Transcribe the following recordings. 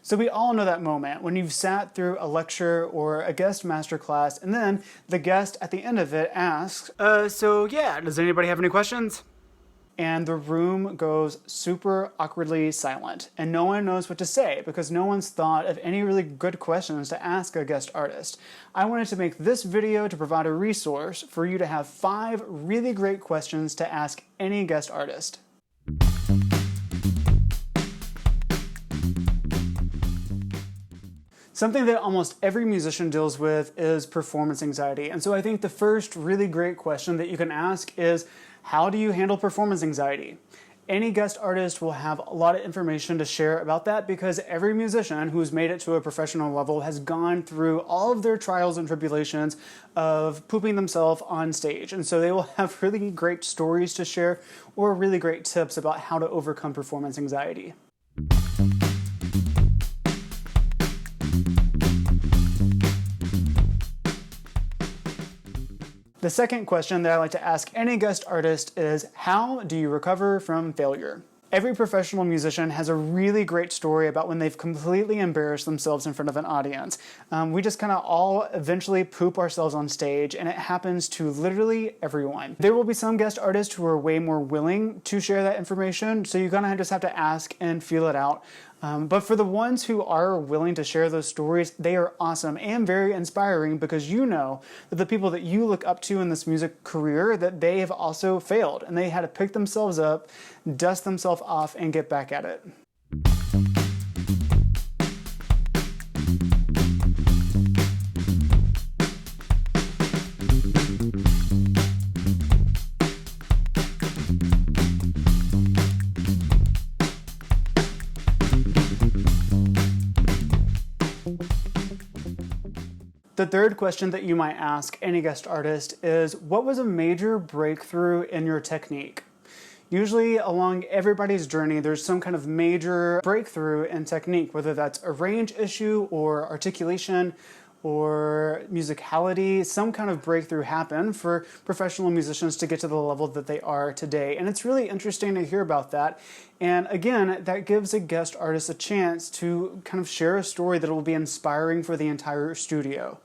So we all know that moment when you've sat through a lecture or a guest masterclass and then the guest at the end of it asks, so yeah, does anybody have any questions? And the room goes super awkwardly silent and no one knows what to say because no one's thought of any really good questions to ask a guest artist. I wanted to make this video to provide a resource for you to have 5 really great questions to ask any guest artist. Something that almost every musician deals with is performance anxiety. And so I think the first really great question that you can ask is, how do you handle performance anxiety? Any guest artist will have a lot of information to share about that because every musician who's made it to a professional level has gone through all of their trials and tribulations of pooping themselves on stage. And so they will have really great stories to share or really great tips about how to overcome performance anxiety. The second question that I like to ask any guest artist is, how do you recover from failure? Every professional musician has a really great story about when they've completely embarrassed themselves in front of an audience. We just kind of all eventually poop ourselves on stage, and it happens to literally everyone. There will be some guest artists who are way more willing to share that information, so you kind of just have to ask and feel it out. But for the ones who are willing to share those stories, they are awesome and very inspiring because you know that the people that you look up to in this music career, that they have also failed and they had to pick themselves up, dust themselves off, and get back at it. The third question that you might ask any guest artist is, what was a major breakthrough in your technique? Usually along everybody's journey, there's some kind of major breakthrough in technique, whether that's a range issue or articulation or musicality. Some kind of breakthrough happened for professional musicians to get to the level that they are today. And it's really interesting to hear about that. And again, that gives a guest artist a chance to kind of share a story that will be inspiring for the entire studio.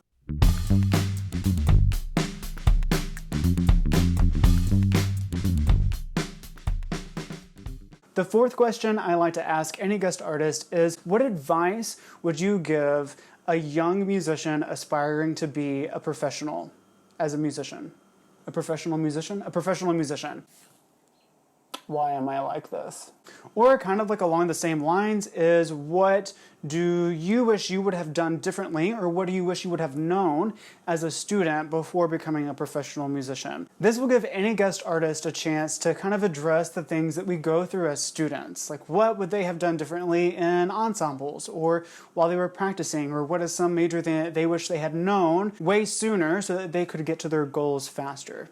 The fourth question I like to ask any guest artist is, what advice would you give a young musician aspiring to be a professional as a musician? A professional musician? A professional musician. Why am I like this? Or kind of like along the same lines is, what do you wish you would have done differently, or what do you wish you would have known as a student before becoming a professional musician? This will give any guest artist a chance to kind of address the things that we go through as students. Like, what would they have done differently in ensembles or while they were practicing, or what is some major thing that they wish they had known way sooner so that they could get to their goals faster?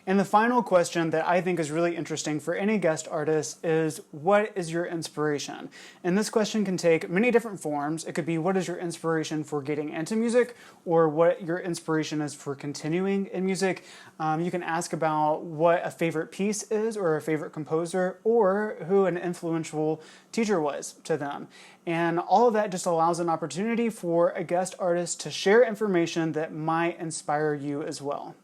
And the final question that I think is really interesting for any guest artist is, what is your inspiration? And this question can take many different forms. It could be, what is your inspiration for getting into music, or what your inspiration is for continuing in music. You can ask about what a favorite piece is, or a favorite composer, or who an influential teacher was to them. And all of that just allows an opportunity for a guest artist to share information that might inspire you as well.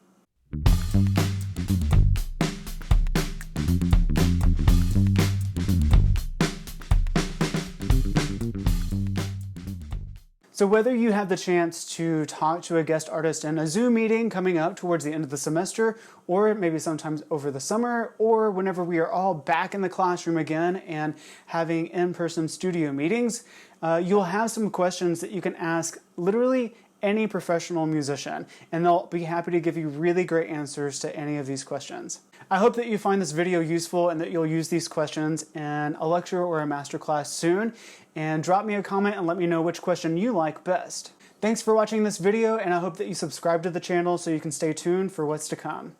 So whether you have the chance to talk to a guest artist in a Zoom meeting coming up towards the end of the semester, or maybe sometimes over the summer, or whenever we are all back in the classroom again and having in-person studio meetings, you'll have some questions that you can ask literally any professional musician, and they'll be happy to give you really great answers to any of these questions. I hope that you find this video useful and that you'll use these questions in a lecture or a masterclass soon, and drop me a comment and let me know which question you like best. Thanks for watching this video, and I hope that you subscribe to the channel so you can stay tuned for what's to come.